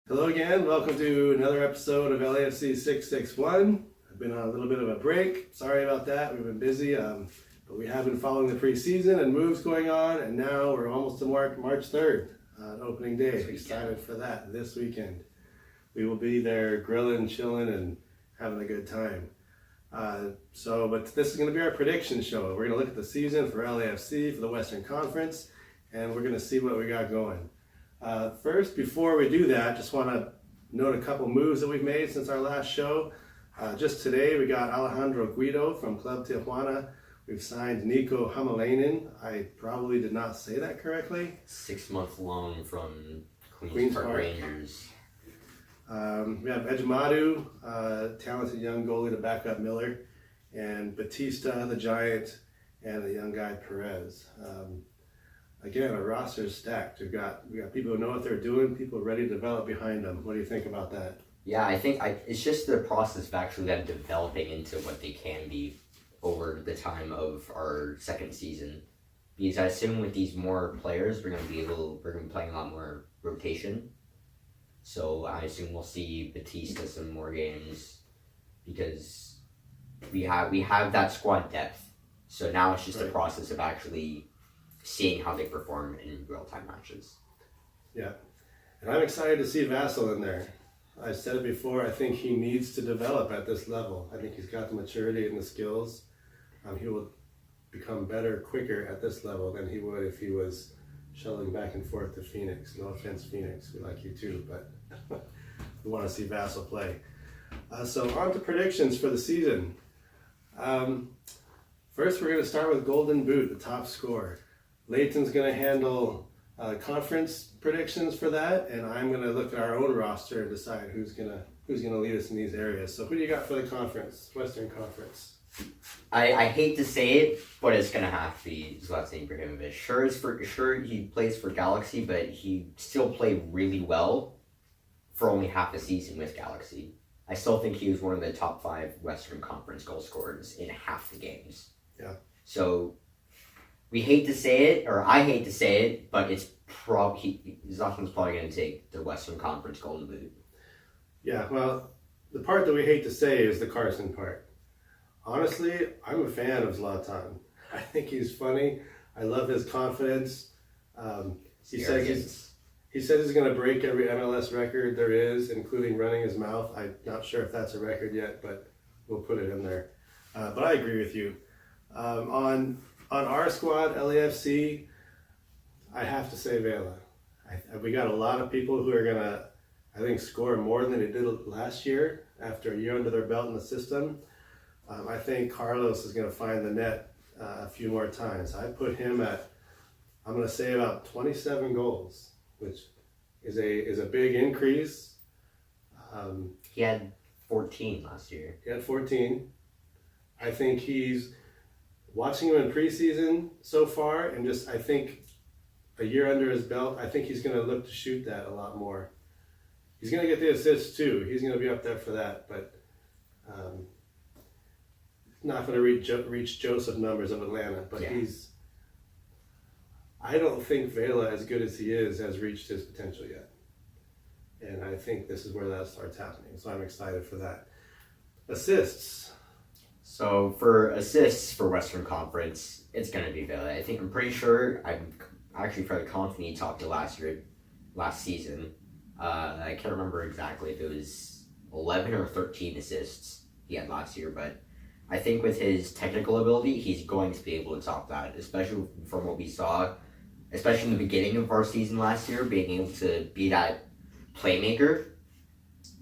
Hello again, welcome to another episode of LAFC661. I've been on a little bit of a break, sorry about that, we've been busy, but we have been following the preseason and moves going on, and now we're almost to March 3rd, opening day. Excited for that this weekend. We will be there grilling, chilling, and having a good time. But this is going to be our prediction show. We're going to look at the season for LAFC, for the Western Conference, and we're going to see what we got going. First, before we do that, just want to note a couple moves that we've made since our last show. Just today, we got Alejandro Guido from Club Tijuana. We've signed Nico Hamalainen. I probably did not say that correctly. 6-month loan from Queens Park Rangers. We have Ejimadu, talented young goalie to back up Miller, and Batista, the Giant, and the young guy Perez. Again, our roster is stacked. We got people who know what they're doing, people ready to develop behind them. What do you think about that? Yeah, I think it's just the process of actually them developing into what they can be over the time of our second season. Because I assume with these more players, we're going to be playing a lot more rotation. So I assume we'll see Batista some more games because we have that squad depth. So now it's just a process of actually seeing how they perform in real-time matches. Yeah, and I'm excited to see Vassell in there. I said it before, I think he needs to develop at this level. I think he's got the maturity and the skills. He will become better quicker at this level than he would if he was shuttling back and forth to Phoenix. No offense, Phoenix, we like you too, but we want to see Vassell play. So on to predictions for the season. First, we're going to start with Golden Boot, the top scorer. Leighton's going to handle conference predictions for that, and I'm going to look at our own roster and decide who's going to lead us in these areas. So who do you got for the conference, Western Conference? I hate to say it, but it's going to have to be Zlatan Ibrahimovic. Sure, he plays for Galaxy, but he still played really well for only half a season with Galaxy. I still think he was one of the top 5 Western Conference goal scorers in half the games. Yeah. So we hate to say it, or I hate to say it, but it's Zlatan's probably going to take the Western Conference Golden Boot. Yeah, well, the part that we hate to say is the Carson part. Honestly, I'm a fan of Zlatan. I think he's funny. I love his confidence. He says he's going to break every MLS record there is, including running his mouth. I'm not sure if that's a record yet, but we'll put it in there. But I agree with you. On our squad, LAFC, I have to say Vela. We got a lot of people who are going to, I think, score more than they did last year after a year under their belt in the system. I think Carlos is going to find the net a few more times. I put him at, I'm going to say about 27 goals, which is a big increase. He had 14 last year. He had 14. I think he's watching him in preseason so far, and just I think a year under his belt, I think he's going to look to shoot that a lot more. He's going to get the assists too. He's going to be up there for that, but not going to reach Joseph numbers of Atlanta. But yeah. I don't think Vela, as good as he is, has reached his potential yet. And I think this is where that starts happening. So I'm excited for that. Assists. So for assists for Western Conference, it's going to be Vela. I'm pretty sure, I'm actually fairly confident he topped it last season. I can't remember exactly if it was 11 or 13 assists he had last year, but I think with his technical ability, he's going to be able to top that, especially from what we saw, especially in the beginning of our season last year, being able to be that playmaker.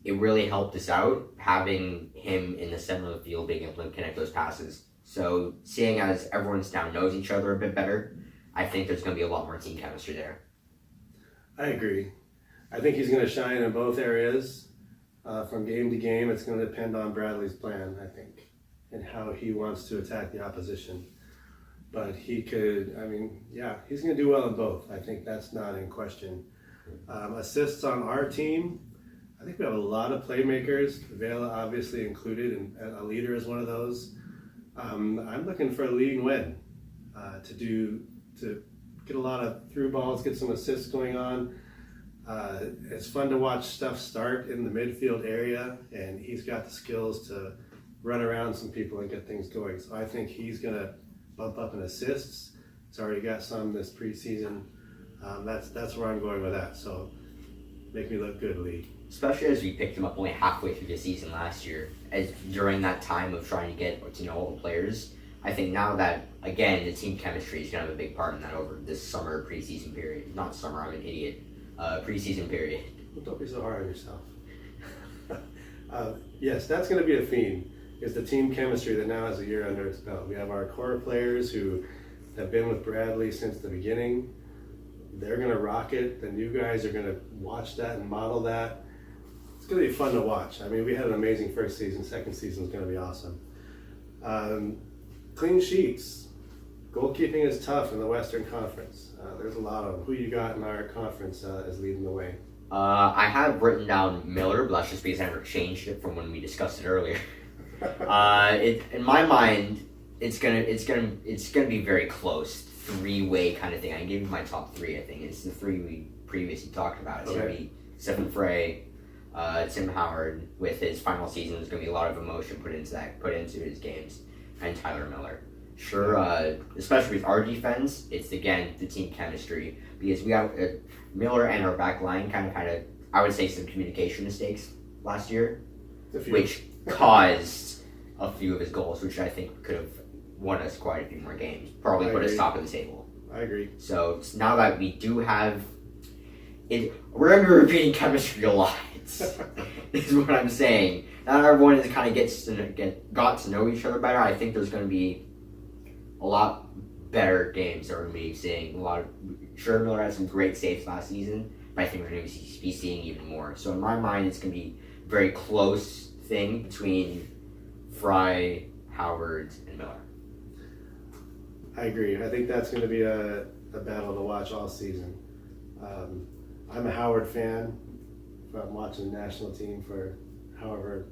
It really helped us out, having him in the center of the field, being able to connect those passes. So seeing as everyone's now knows each other a bit better, I think there's going to be a lot more team chemistry there. I agree. I think he's going to shine in both areas. From game to game, it's going to depend on Bradley's plan, I think, and how he wants to attack the opposition. But he could, he's going to do well in both. I think that's not in question. Assists on our team, I think we have a lot of playmakers, Vela obviously included, and a leader is one of those. I'm looking for a leading win to get a lot of through balls, get some assists going on. It's fun to watch stuff start in the midfield area, and he's got the skills to run around some people and get things going. So I think he's going to bump up in assists. He's already got some this preseason. That's where I'm going with that. So make me look good, Lee. Especially as we picked him up only halfway through the season last year, as during that time of trying to get to know all the players. I think now that, again, the team chemistry is going to have a big part in that over this summer preseason period. Not summer, I'm an idiot. Preseason period. Well, don't be so hard on yourself. Yes, that's going to be a theme, is the team chemistry that now has a year under its belt. We have our core players who have been with Bradley since the beginning. They're going to rock it. The new guys are going to watch that and model that. It's going to be fun to watch. I mean, we had an amazing first season. Second season is going to be awesome. Clean sheets. Goalkeeping is tough in the Western Conference. There's a lot of them. Who you got in our conference is leading the way? I have written down Miller, but that's just because I never changed it from when we discussed it earlier. In my mind, it's gonna be very close, three-way kind of thing. I gave you my top three. I think it's the three we previously talked about. It's gonna be Stephen Frey, Tim Howard with his final season. There's gonna be a lot of emotion put into his games, and Tyler Miller. Sure, especially with our defense, it's again the team chemistry, because we have Miller and our back line kind of had I would say some communication mistakes last year, which caused a few of his goals, which I think could have won us quite a few more games, probably put us top of the table. I agree. So now that we do have it, we're going to be repeating chemistry a lot. Is what I'm saying. Now that everyone is kind of got to know each other better, I think there's going to be a lot better games that we're going to be seeing. Sure, Miller had some great saves last season, but I think we're going to be seeing even more. So in my mind, it's going to be a very close thing between Fry, Howard, and Miller. I agree. I think that's going to be a battle to watch all season. I'm a Howard fan. I'm watching the national team for however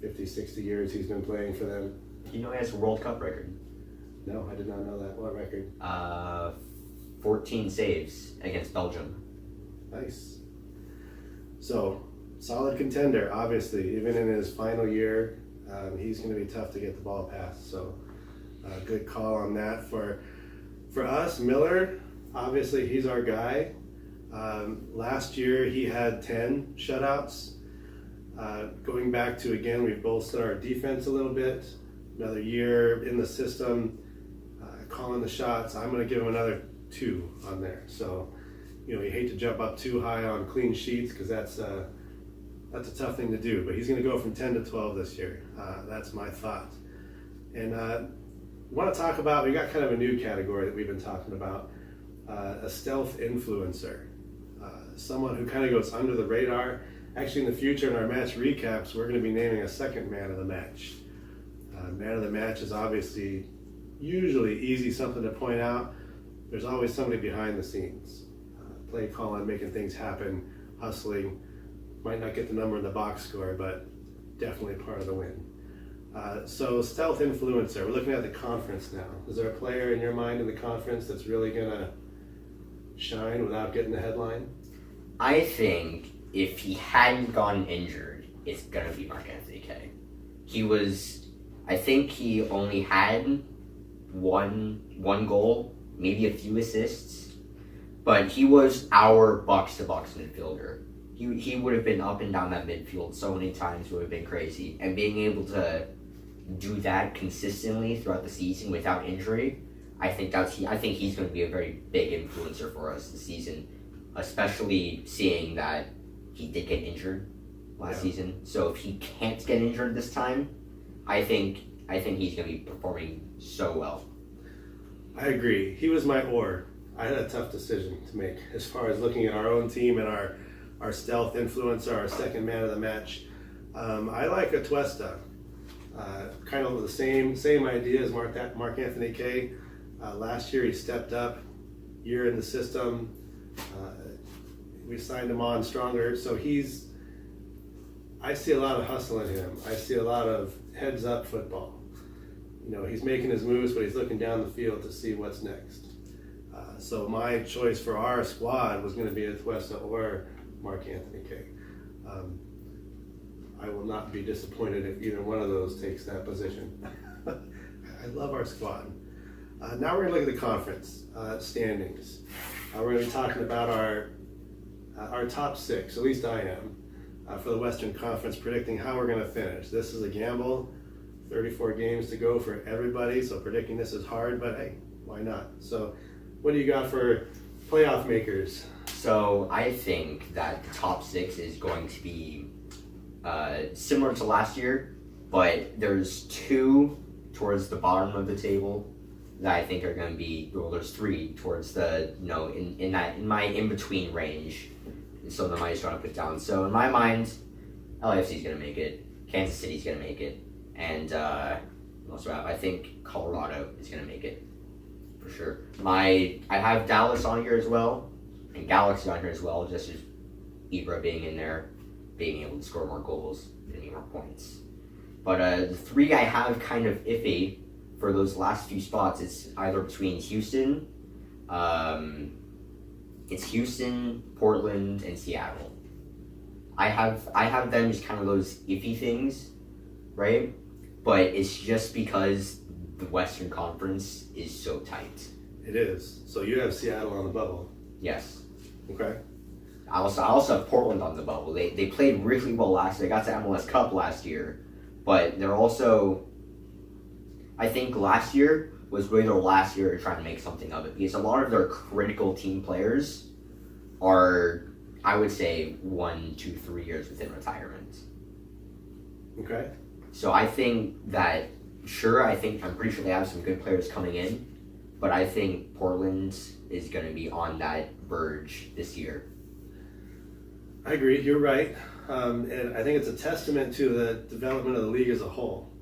50, 60 years he's been playing for them. You know he has a World Cup record. No, I did not know that. What record? 14 saves against Belgium. Nice. So, solid contender, obviously. Even in his final year, he's going to be tough to get the ball past. So, good call on that. For us, Miller, obviously he's our guy. Last year he had 10 shutouts. Going back to, again, we've bolstered our defense a little bit. Another year in the system, calling the shots. I'm going to give him another 2 on there. So, you hate to jump up too high on clean sheets because that's a tough thing to do. But he's going to go from 10 to 12 this year. That's my thought. And want to talk about, we got kind of a new category that we've been talking about, a stealth influencer. Someone who kind of goes under the radar. Actually, in the future, in our match recaps, we're going to be naming a second man of the match. Man of the match is obviously usually easy, something to point out. There's always somebody behind the scenes. Play calling, making things happen, hustling. Might not get the number in the box score, but definitely part of the win. So stealth influencer, we're looking at the conference now. Is there a player in your mind in the conference that's really going to shine without getting the headline? I think if he hadn't gotten injured, it's going to be Mark Anthony Kaye. I think he only had one goal, maybe a few assists, but he was our box-to-box midfielder. He would have been up and down that midfield so many times, would have been crazy. And being able to do that consistently throughout the season without injury, I think he's going to be a very big influencer for us this season, especially seeing that he did get injured last season. So if he can't get injured this time, I think he's going to be performing so well. I agree. He was my or. I had a tough decision to make as far as looking at our own team and our stealth influencer, our second man of the match. I like Atuesta. Kind of the same idea as Mark Anthony Kaye. Last year he stepped up, year in the system. We signed him on stronger, so I see a lot of hustle in him. I see a lot of heads up football. He's making his moves, but he's looking down the field to see what's next. So my choice for our squad was going to be Atuesta or Mark Anthony Kay. I will not be disappointed if either one of those takes that position. I love our squad. Now we're going to look at the conference standings. We're going to be talking about our top six, at least I am, for the Western Conference, predicting how we're going to finish. This is a gamble, 34 games to go for everybody, so predicting this is hard, but hey, why not? So what do you got for playoff makers? So I think that the top six is going to be similar to last year, but there's two towards the bottom of the table that I think are going to be, well, there's three towards the, in my in-between range. So then I just want to put down. So in my mind, LAFC is going to make it, Kansas City is going to make it, and also I think Colorado is going to make it, for sure. I have Dallas on here as well, and Galaxy on here as well, just as Ibra being in there, being able to score more goals, getting more points. But the three I have kind of iffy for those last few spots. It's either between Houston, Portland, and Seattle. I have them as kind of those iffy things, right? But it's just because the Western Conference is so tight. It is. So you have Seattle on the bubble. Yes. Okay. I also have Portland on the bubble. They played really well last year. They got to MLS Cup last year. But they're also, I think last year was really their last year trying to make something of it. Because a lot of their critical team players are, I would say, 1, 2, 3 years within retirement. Okay. So I think that, I'm pretty sure they have some good players coming in. But I think Portland is going to be on that verge this year. I agree. You're right. And I think it's a testament to the development of the league as a whole.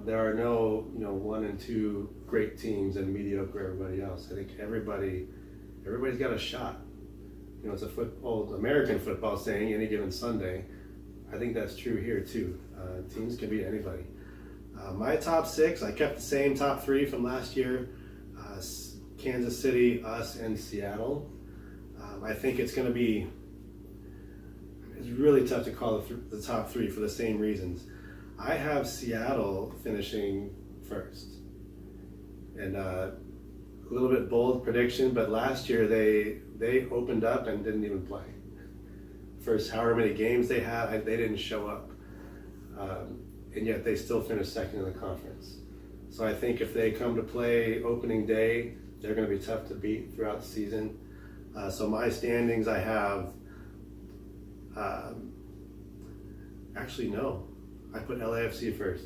There are no, 1 and 2 great teams and mediocre everybody else. I think everybody's got a shot. It's a American football saying, any given Sunday. I think that's true here too. Teams can beat anybody. My top six, I kept the same top three from last year. Kansas City, us, and Seattle. I think it's going to be, it's really tough to call the top three for the same reasons. I have Seattle finishing first. And a little bit bold prediction, but last year they opened up and didn't even play. First however many games they had, they didn't show up. And yet they still finished second in the conference. So I think if they come to play opening day, they're going to be tough to beat throughout the season. So my standings, I have, actually no, I put LAFC first.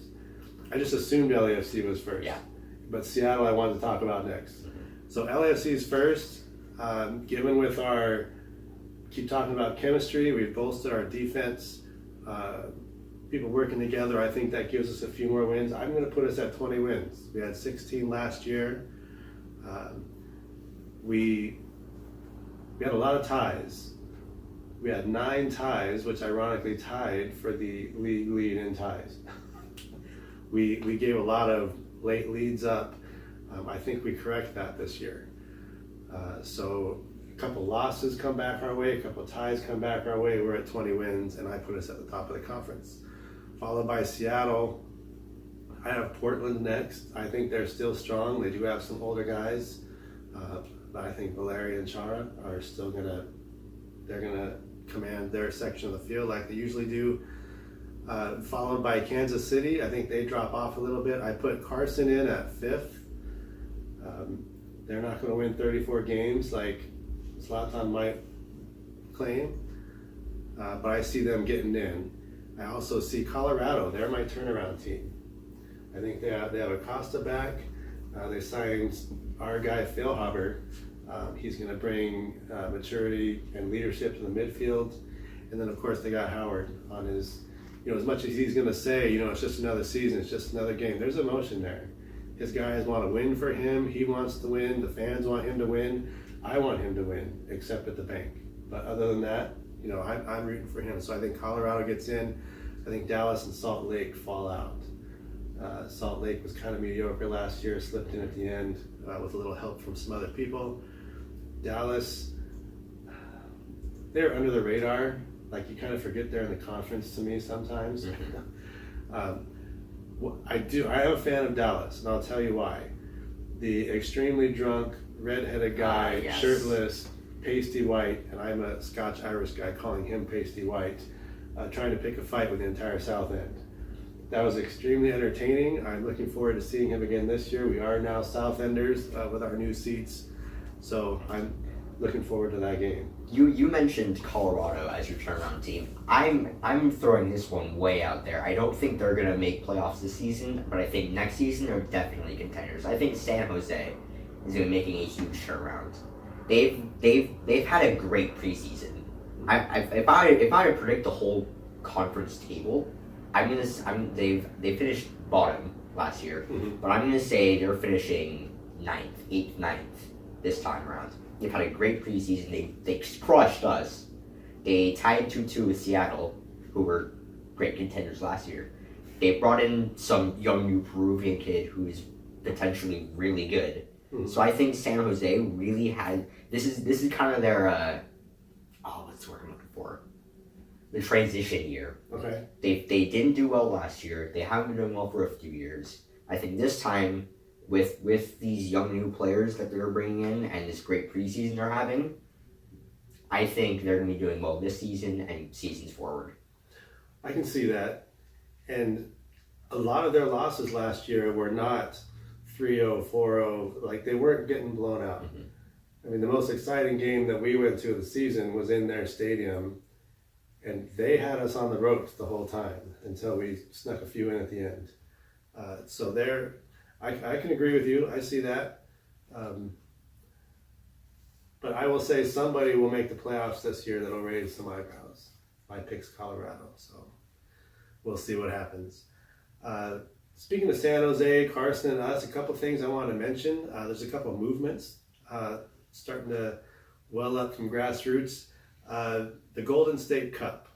I just assumed LAFC was first. Yeah. But Seattle I wanted to talk about next. So LAFC is first. Given with keep talking about chemistry, we've bolstered our defense. People working together, I think that gives us a few more wins. I'm going to put us at 20 wins. We had 16 last year. We had a lot of ties. We had 9 ties, which ironically tied for the league lead in ties. We gave a lot of late leads up. I think we correct that this year. So a couple losses come back our way, a couple ties come back our way. We're at 20 wins, and I put us at the top of the conference. Followed by Seattle. I have Portland next. I think they're still strong. They do have some older guys, but I think Valeria and Chara are still they're gonna command their section of the field like they usually do. Followed by Kansas City. I think they drop off a little bit. I put Carson in at 5th. They're not going to win 34 games like Zlatan might claim, but I see them getting in. I also see Colorado. They're my turnaround team. I think they have Acosta back. They signed our guy Phil Haber. He's going to bring maturity and leadership to the midfield. And then of course they got Howard on his, as much as he's going to say, it's just another season, it's just another game. There's emotion there. His guys want to win for him. He wants to win. The fans want him to win. I want him to win, except at the bank. But other than that, I'm rooting for him. So I think Colorado gets in. I think Dallas and Salt Lake fall out. Salt Lake was kind of mediocre last year, slipped in at the end with a little help from some other people. Dallas, they're under the radar. Like, you kind of forget they're in the conference to me sometimes. I am a fan of Dallas, and I'll tell you why. The extremely drunk, red-headed guy, yes. shirtless, pasty white, and I'm a Scotch-Irish guy calling him pasty white, trying to pick a fight with the entire South End. That was extremely entertaining. I'm looking forward to seeing him again this year. We are now South Enders with our new seats, so I'm looking forward to that game. You mentioned Colorado as your turnaround team. I'm throwing this one way out there. I don't think they're gonna make playoffs this season, but I think next season they're definitely contenders. I think San Jose is gonna be making a huge turnaround. They've had a great preseason. If I predict the whole conference table, they finished bottom last year, but I'm gonna say they're finishing 8th, 9th this time around. They've had a great preseason. They crushed us. They tied 2-2 with Seattle, who were great contenders last year. They brought in some young new Peruvian kid who is potentially really good. So I think San Jose really had this is kind of their what's the word I'm looking for? The transition year. Okay. They didn't do well last year. They haven't been doing well for a few years. I think this time, with these young new players that they're bringing in and this great preseason they're having, I think they're going to be doing well this season and seasons forward. I can see that. And a lot of their losses last year were not 3-0, 4-0. Like, they weren't getting blown out. I mean, the most exciting game that we went to of the season was in their stadium, and they had us on the ropes the whole time until we snuck a few in at the end. So I can agree with you. I see that. But I will say somebody will make the playoffs this year that'll raise some eyebrows. My pick's Colorado, so we'll see what happens. Speaking of San Jose, Carson, and us, a couple things I want to mention. There's a couple movements starting to well up from grassroots. The Golden State Cup.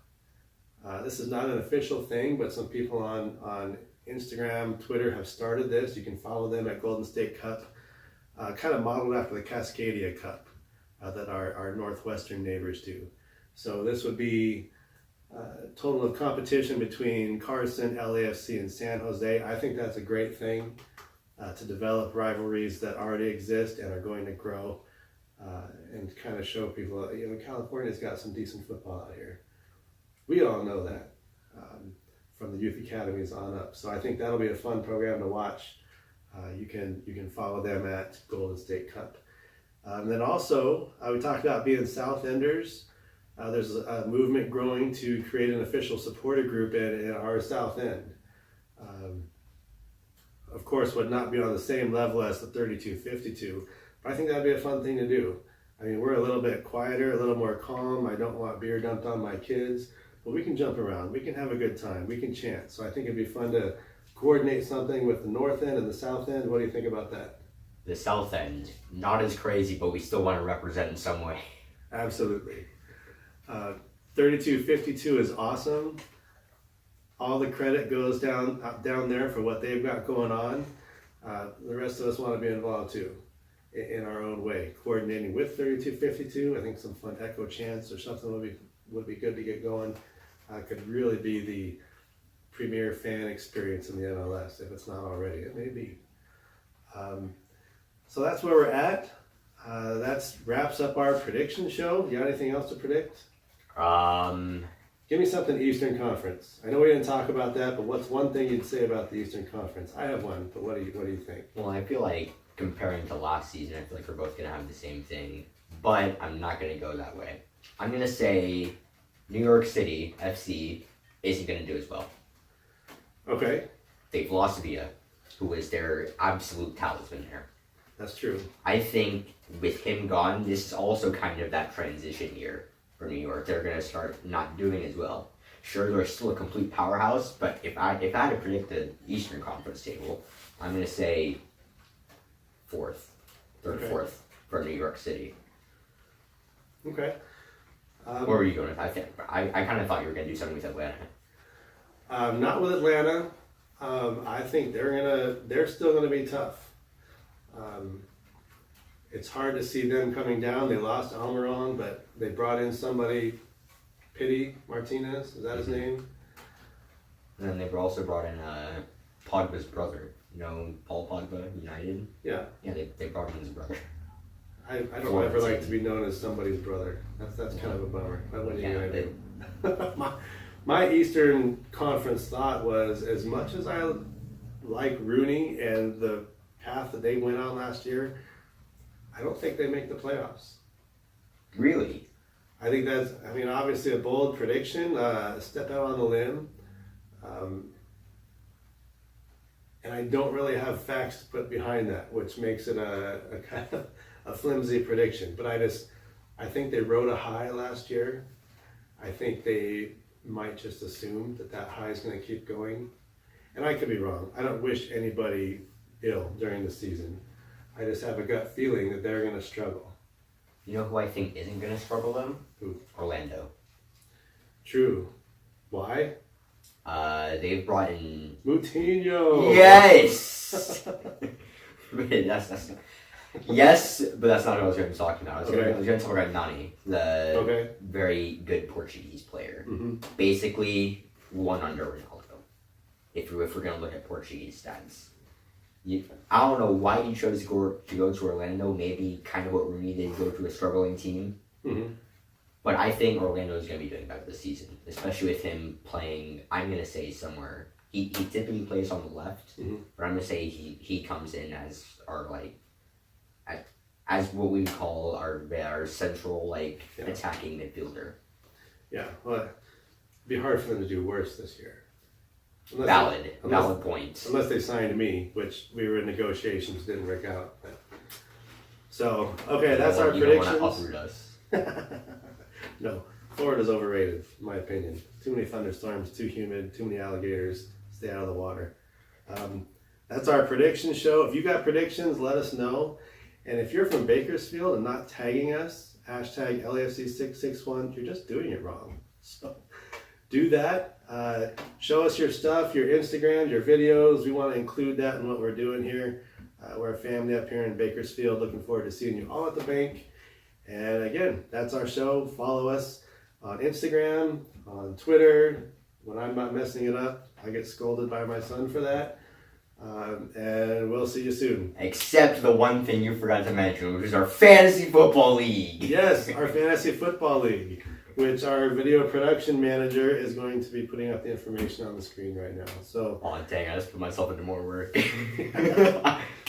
This is not an official thing, but some people on Instagram, Twitter have started this. You can follow them at Golden State Cup, kind of modeled after the Cascadia Cup that our northwestern neighbors do. So this would be a total of competition between Carson, LAFC, and San Jose. I think that's a great thing to develop rivalries that already exist and are going to grow and kind of show people, California's got some decent football out here. We all know that. From the youth academies on up. So I think that'll be a fun program to watch. You can follow them at Golden State Cup. And then also, we talked about being South Enders. There's a movement growing to create an official supporter group in our South End. Of course, would not be on the same level as the 3252, but I think that'd be a fun thing to do. I mean, we're a little bit quieter, a little more calm. I don't want beer dumped on my kids. But we can jump around, we can have a good time, we can chant. So I think it'd be fun to coordinate something with the North End and the South End. What do you think about that? The South End, not as crazy, but we still want to represent in some way. Absolutely. 3252 is awesome. All the credit goes down there for what they've got going on. The rest of us want to be involved too, in our own way. Coordinating with 3252, I think some fun echo chants or something would be good to get going. Could really be the premier fan experience in the MLS, if it's not already. It may be. So that's where we're at. That wraps up our prediction show. You got anything else to predict? Give me something Eastern Conference. I know we didn't talk about that, but what's one thing you'd say about the Eastern Conference? I have one, but what do you think? Well, I feel like comparing to last season, I feel like we're both going to have the same thing, but I'm not going to go that way. I'm going to say New York City FC isn't going to do as well. Okay. They've lost Villa, who was their absolute talisman there. That's true. I think with him gone, this is also kind of that transition year for New York. They're going to start not doing as well. Sure, they're still a complete powerhouse, but if I had to predict the Eastern Conference table, I'm going to say third, fourth for New York City. Okay. Where were you going with? I kind of thought you were going to do something with Atlanta. Not with Atlanta. I think they're still gonna be tough. It's hard to see them coming down. They lost Almiron, but they brought in somebody, Pity Martinez, is that his name? And then they've also brought in Pogba's brother. You know, Paul Pogba, United. Yeah. Yeah, they brought in his brother. I don't ever like to be known as somebody's brother. That's kind of a bummer. But what are you gonna do? My Eastern Conference thought was, as much as I like Rooney and the path that they went on last year, I don't think they make the playoffs. Really? I think that's, obviously a bold prediction, step out on the limb. And I don't really have facts to put behind that, which makes it a kind of a flimsy prediction. But I think they rode a high last year. I think they might just assume that high is going to keep going. And I could be wrong. I don't wish anybody ill during the season. I just have a gut feeling that they're going to struggle. You know who I think isn't going to struggle though? Who? Orlando. True. Why? They've brought in Moutinho. Yes. that's yes, but that's not what I was going to be talking about. I was going to talk about Nani, the very good Portuguese player. Mm-hmm. Basically, one under Ronaldo. If we're going to look at Portuguese stats. I don't know why he chose to go to Orlando. Maybe kind of what Rooney did, go to a struggling team. Mm-hmm. But I think Orlando is going to be doing better this season, especially with him playing. I'm going to say somewhere he typically plays on the left, but I'm going to say he comes in as our as what we would call our central attacking midfielder. Yeah, well, it'd be hard for them to do worse this year. Valid point. Unless they signed me, which we were in negotiations, didn't work out. But. So, okay, that's our predictions. You don't want to uproot us. No, Florida's overrated, in my opinion. Too many thunderstorms, too humid, too many alligators. Stay out of the water. That's our prediction show. If you got predictions, let us know. And if you're from Bakersfield and not tagging us, hashtag LAFC661, you're just doing it wrong. So do that. Show us your stuff, your Instagram, your videos. We want to include that in what we're doing here. We're a family up here in Bakersfield. Looking forward to seeing you all at the bank. And again, that's our show. Follow us on Instagram, on Twitter. When I'm not messing it up, I get scolded by my son for that. And we'll see you soon. Except the one thing you forgot to mention, which is our Fantasy Football League. Yes, our Fantasy Football League, which our video production manager is going to be putting up the information on the screen right now. So, oh, dang, I just put myself into more work.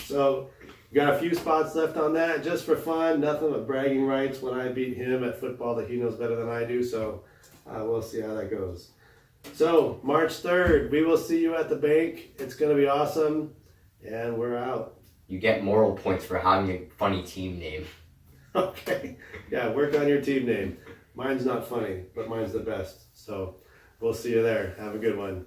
So, we got a few spots left on that, just for fun. Nothing but bragging rights when I beat him at football that he knows better than I do. So, we'll see how that goes. So, March 3rd, we will see you at the bank. It's going to be awesome, and we're out. You get moral points for having a funny team name. Okay. Yeah, work on your team name. Mine's not funny, but mine's the best. So, we'll see you there. Have a good one.